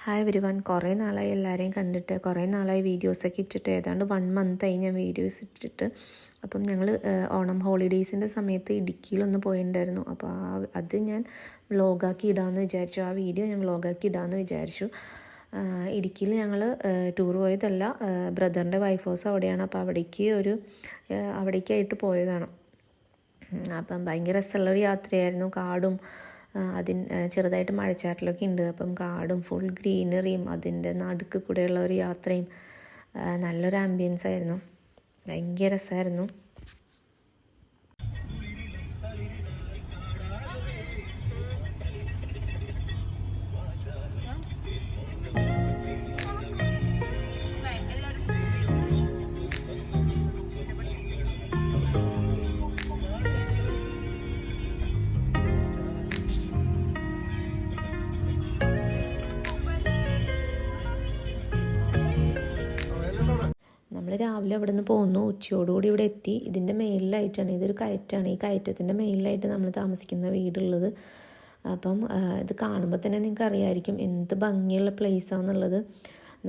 Hi everyone, കുറേ നാളായി എല്ലാവരെയും കണ്ടിട്ട്, കുറേ നാളായി വീഡിയോസൊക്കെ ഇട്ടിട്ട്, ഏതാണ്ട് 1 മന്തായി ഞാൻ വീഡിയോസ് ഇട്ടിട്ട്. അപ്പം ഞങ്ങൾ ഓണം ഹോളിഡേയ്സിൻ്റെ സമയത്ത് ഇടുക്കിയിലൊന്ന് പോയിട്ടുണ്ടായിരുന്നു. അപ്പോൾ അത് ഞാൻ വ്ളോഗാക്കി ഇടാമെന്ന് വിചാരിച്ചു. ആ വീഡിയോ ഞാൻ വ്ളോഗാക്കി ഇടാമെന്ന് വിചാരിച്ചു. ഇടുക്കിയിൽ ഞങ്ങൾ ടൂർ പോയതല്ല, ബ്രദറിൻ്റെ വൈഫ് ഹൗസ് അവിടെയാണ്. അപ്പോൾ അവിടേക്കായിട്ട് പോയതാണ്. അപ്പം ഭയങ്കര രസമുള്ളൊരു യാത്രയായിരുന്നു. കാടും ചെറുതായിട്ട് മഴച്ചാറ്റലൊക്കെ ഉണ്ട്. അപ്പം കാടും ഫുൾ ഗ്രീനറിയും അതിൻ്റെ നടുക്ക് കൂടെയുള്ള ഒരു യാത്രയും നല്ലൊരു ആംബിയൻസ് ആയിരുന്നു. ഭയങ്കര രസമായിരുന്നു. നമ്മൾ രാവിലെ അവിടെ നിന്ന് പോന്നു, ഉച്ചയോടുകൂടി ഇവിടെ എത്തി. ഇതിൻ്റെ മേലിലായിട്ടാണ്, ഇതൊരു കയറ്റാണ്. ഈ കയറ്റത്തിൻ്റെ മേലിലായിട്ട് നമ്മൾ താമസിക്കുന്ന വീടുള്ളത്. അപ്പം ഇത് കാണുമ്പോൾ തന്നെ നിങ്ങൾക്ക് അറിയാമായിരിക്കും എന്ത് ഭംഗിയുള്ള പ്ലേസാണെന്നുള്ളത്.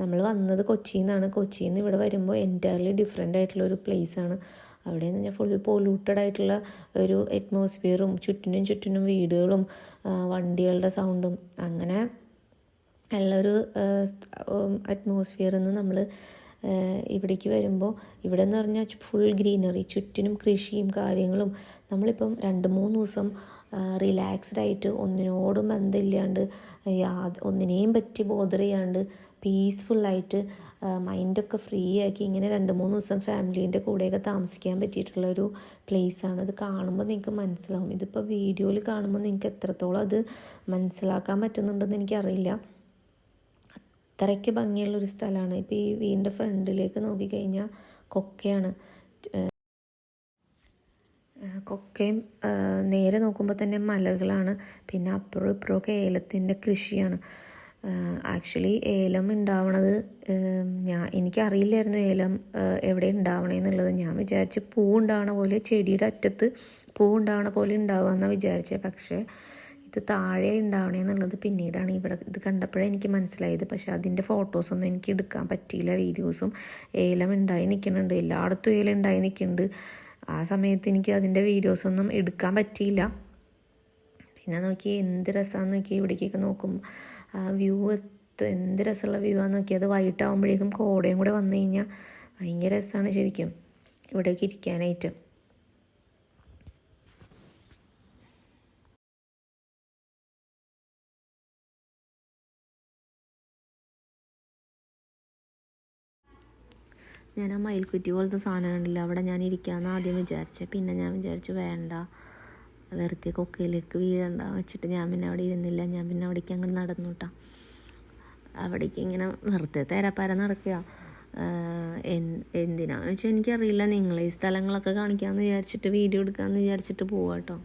നമ്മൾ വന്നത് കൊച്ചിയിൽ നിന്നാണ്. കൊച്ചിയിൽ നിന്ന് ഇവിടെ വരുമ്പോൾ എൻറ്റയർലി ഡിഫറെൻ്റ് ആയിട്ടുള്ളൊരു പ്ലേസാണ്. അവിടെ എന്ന് പറഞ്ഞാൽ ഫുൾ പൊല്യൂട്ടഡ് ആയിട്ടുള്ള ഒരു അറ്റ്മോസ്ഫിയറും ചുറ്റിനും വീടുകളും വണ്ടികളുടെ സൗണ്ടും അങ്ങനെ ഉള്ളൊരു അറ്റ്മോസ്ഫിയറിൽ നിന്ന് നമ്മൾ ഇവിടേക്ക് വരുമ്പോൾ, ഇവിടെ എന്ന് പറഞ്ഞാൽ ഫുൾ ഗ്രീനറി, ചുറ്റിനും കൃഷിയും കാര്യങ്ങളും. നമ്മളിപ്പം 2-3 ദിവസം റിലാക്സ്ഡ് ആയിട്ട് ഒന്നിനോടും ബന്ധമില്ലാണ്ട് ഒന്നിനെയും പറ്റി ബോദർ ചെയ്യാണ്ട് പീസ്ഫുള്ളായിട്ട് മൈൻഡൊക്കെ ഫ്രീ ആക്കി ഇങ്ങനെ 2-3 ദിവസം ഫാമിലീൻ്റെ കൂടെയൊക്കെ താമസിക്കാൻ പറ്റിയിട്ടുള്ളൊരു പ്ലേസാണ്. അത് കാണുമ്പോൾ നിങ്ങൾക്ക് മനസ്സിലാവും. ഇതിപ്പോൾ വീഡിയോയിൽ കാണുമ്പോൾ നിങ്ങൾക്ക് എത്രത്തോളം അത് മനസ്സിലാക്കാൻ പറ്റുന്നുണ്ടെന്ന് എനിക്കറിയില്ല. അത്രയ്ക്ക് ഭംഗിയുള്ളൊരു സ്ഥലമാണ്. ഇപ്പോൾ ഈ വീടിൻ്റെ ഫ്രണ്ടിലേക്ക് നോക്കിക്കഴിഞ്ഞാൽ കൊക്കയാണ്. കൊക്കയും നേരെ നോക്കുമ്പോൾ തന്നെ മലകളാണ്. പിന്നെ അപ്പുറവും ഇപ്പുറമൊക്കെ ഏലത്തിൻ്റെ കൃഷിയാണ്. ആക്ച്വലി ഏലം ഉണ്ടാവണത് എനിക്കറിയില്ലായിരുന്നു ഏലം എവിടെ ഉണ്ടാവണേന്നുള്ളത്. ഞാൻ വിചാരിച്ച് പൂ ഉണ്ടാവണ പോലെ, ചെടിയുടെ അറ്റത്ത് പൂ ഉണ്ടാവണ പോലെ ഉണ്ടാവുകയെന്നാണ് വിചാരിച്ചത്. പക്ഷേ ഇത് താഴെ ഉണ്ടാവണേന്നുള്ളത് പിന്നീടാണ് ഇത് കണ്ടപ്പോഴേ എനിക്ക് മനസ്സിലായത്. പക്ഷേ അതിൻ്റെ ഫോട്ടോസൊന്നും എനിക്ക് എടുക്കാൻ പറ്റിയില്ല. വീഡിയോസും ഏലം ഉണ്ടായി നിൽക്കുന്നുണ്ട്, എല്ലായിടത്തും ഏലം ഉണ്ടായി നിൽക്കുന്നുണ്ട്. ആ സമയത്ത് എനിക്ക് അതിൻ്റെ വീഡിയോസൊന്നും എടുക്കാൻ പറ്റിയില്ല. പിന്നെ നോക്കി എന്ത് രസമാണെന്ന് നോക്കി, ഇവിടേക്കൊക്കെ നോക്കും ആ വ്യൂ എന്ത് രസമുള്ള വ്യൂ ആണെന്ന് നോക്കി. അത് വൈകിട്ടാകുമ്പോഴേക്കും കോടയും കൂടെ വന്നു കഴിഞ്ഞാൽ ഭയങ്കര രസമാണ് ശരിക്കും ഇവിടേക്ക് ഇരിക്കാനായിട്ട്. ഞാൻ ആ മയിൽക്കുറ്റി പോലത്തെ സാധനം കണ്ടില്ല, അവിടെ ഞാൻ ഇരിക്കാമെന്ന് ആദ്യം വിചാരിച്ചത്. പിന്നെ ഞാൻ വിചാരിച്ചു വേണ്ട, വെറുതെ കൊക്കയിലേക്ക് വീഴണ്ട വെച്ചിട്ട് ഞാൻ പിന്നെ അവിടെ ഇരുന്നില്ല. ഞാൻ പിന്നെ അവിടേക്ക് അങ്ങോട്ട് നടന്നു കേട്ടോ. അവിടേക്ക് ഇങ്ങനെ വെറുതെ തേരാപ്പാര നടക്കുക. എന്തിനാണെന്ന് വെച്ചാൽ എനിക്കറിയില്ല. നിങ്ങളെ ഈ സ്ഥലങ്ങളൊക്കെ കാണിക്കാമെന്ന് വിചാരിച്ചിട്ട്, വീഡിയോ എടുക്കാമെന്ന് വിചാരിച്ചിട്ട് പോവാം കേട്ടോ.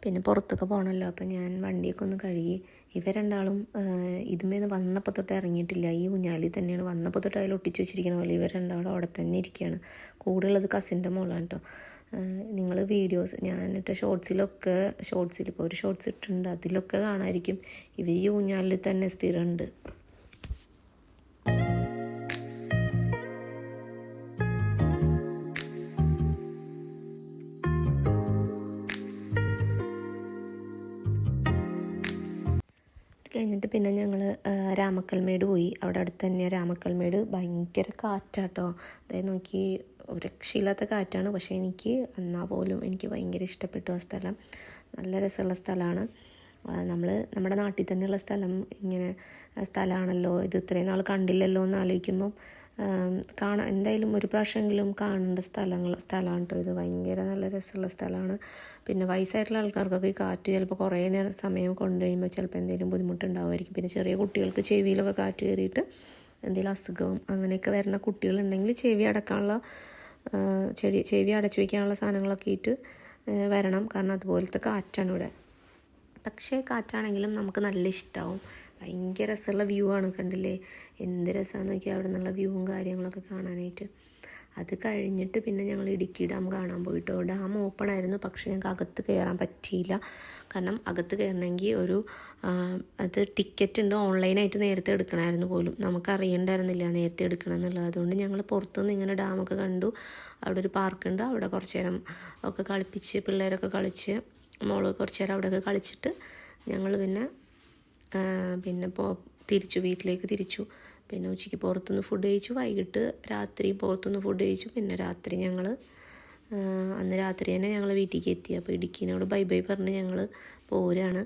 പിന്നെ പുറത്തൊക്കെ പോകണമല്ലോ, അപ്പം ഞാൻ വണ്ടിയൊക്കെ ഒന്ന് കഴുകി. ഇവർ രണ്ടാളും ഇതുമേന്ന് വന്നപ്പോൾ തൊട്ട് ഇറങ്ങിയിട്ടില്ല. ഈ ഊഞ്ഞാലിൽ തന്നെയാണ് വന്നപ്പോൾ തൊട്ട് അതിൽ ഒട്ടിച്ച് വെച്ചിരിക്കുന്ന പോലെ ഇവർ രണ്ടാളും അവിടെ തന്നെ ഇരിക്കുകയാണ്. കൂടുതലുള്ളത് കസിൻ്റെ മോളാണ് കേട്ടോ. നിങ്ങൾ വീഡിയോസ് ഞാനിട്ട ഷോർട്സിൽ ഇപ്പോൾ ഒരു ഷോർട്സ് ഇട്ടിട്ടുണ്ട്, അതിലൊക്കെ കാണാമായിരിക്കും ഇവർ ഈ ഊഞ്ഞാലിൽ തന്നെ സ്ഥിരമുണ്ട്. കഴിഞ്ഞിട്ട് പിന്നെ ഞങ്ങൾ രാമക്കൽമേട് പോയി. അവിടെ അടുത്ത് തന്നെയാണ് രാമക്കൽമേട്. ഭയങ്കര കാറ്റാട്ടോ, അതായത് നോക്കി ഒരു രക്ഷയില്ലാത്ത കാറ്റാണ്. പക്ഷേ എന്നാൽ പോലും എനിക്ക് ഭയങ്കര ഇഷ്ടപ്പെട്ടു ആ സ്ഥലം. നല്ല രസമുള്ള സ്ഥലമാണ്. നമ്മുടെ നാട്ടിൽ തന്നെയുള്ള സ്ഥലമാണല്ലോ ഇത്, ഇത്രയും നാൾ കണ്ടില്ലല്ലോ എന്ന് ആലോചിക്കുമ്പം എന്തായാലും ഒരു പ്രാവശ്യമെങ്കിലും കാണേണ്ട സ്ഥലമാണ് കേട്ടോ ഇത്. ഭയങ്കര നല്ല രസമുള്ള സ്ഥലമാണ്. പിന്നെ വയസ്സായിട്ടുള്ള ആൾക്കാർക്കൊക്കെ ഈ കാറ്റ് ചിലപ്പോൾ കുറേ നേരം സമയം കൊണ്ടു കഴിയുമ്പോൾ ചിലപ്പോൾ എന്തെങ്കിലും ബുദ്ധിമുട്ടുണ്ടാവുമായിരിക്കും. പിന്നെ ചെറിയ കുട്ടികൾക്ക് ചെവിയിലൊക്കെ കാറ്റ് കയറിയിട്ട് എന്തെങ്കിലും അസുഖവും അങ്ങനെയൊക്കെ വരുന്ന കുട്ടികളുണ്ടെങ്കിൽ ചെവി അടച്ചു വയ്ക്കാനുള്ള സാധനങ്ങളൊക്കെ ഇട്ട് വരണം. കാരണം അതുപോലത്തെ കാറ്റാണ് ഇവിടെ. പക്ഷേ കാറ്റാണെങ്കിലും നമുക്ക് നല്ല ഇഷ്ടമാവും. ഭയങ്കര രസമുള്ള വ്യൂ ആണ്, കണ്ടില്ലേ എന്ത് രസമാണെന്ന് നോക്കിയാൽ അവിടെ നിന്നുള്ള വ്യൂവും കാര്യങ്ങളൊക്കെ കാണാനായിട്ട്. അത് കഴിഞ്ഞിട്ട് പിന്നെ ഞങ്ങൾ ഇടുക്കി ഡാം കാണാൻ പോയിട്ടോ. ഡാം ഓപ്പൺ ആയിരുന്നു, പക്ഷേ ഞങ്ങൾക്ക് അകത്ത് കയറാൻ പറ്റിയില്ല. കാരണം അകത്ത് കയറണമെങ്കിൽ അത് ടിക്കറ്റ് ഉണ്ട്, ഓൺലൈനായിട്ട് നേരത്തെ എടുക്കണമായിരുന്നു പോലും. നമുക്കറിയണ്ടായിരുന്നില്ല നേരത്തെ എടുക്കണം എന്നുള്ളത്. അതുകൊണ്ട് ഞങ്ങൾ പുറത്തുനിന്ന് ഇങ്ങനെ ഡാമൊക്കെ കണ്ടു. അവിടെ ഒരു പാർക്കുണ്ട്, അവിടെ കുറച്ച് നേരം ഒക്കെ കളിപ്പിച്ച് പിള്ളേരൊക്കെ കളിച്ച് മോള് കുറച്ച് നേരം അവിടെയൊക്കെ കളിച്ചിട്ട് ഞങ്ങൾ പിന്നെ വീട്ടിലേക്ക് തിരിച്ചു. പിന്നെ ഉച്ചയ്ക്ക് പുറത്തുനിന്ന് ഫുഡ് കഴിച്ചു, വൈകിട്ട് രാത്രി പുറത്തുനിന്ന് ഫുഡ് കഴിച്ചു. പിന്നെ രാത്രി അന്ന് രാത്രി തന്നെ ഞങ്ങൾ വീട്ടിലേക്ക് എത്തി. അപ്പോൾ ഇടുക്കിനോട് ബൈ ബൈ പറഞ്ഞ് ഞങ്ങൾ പോരാണ്.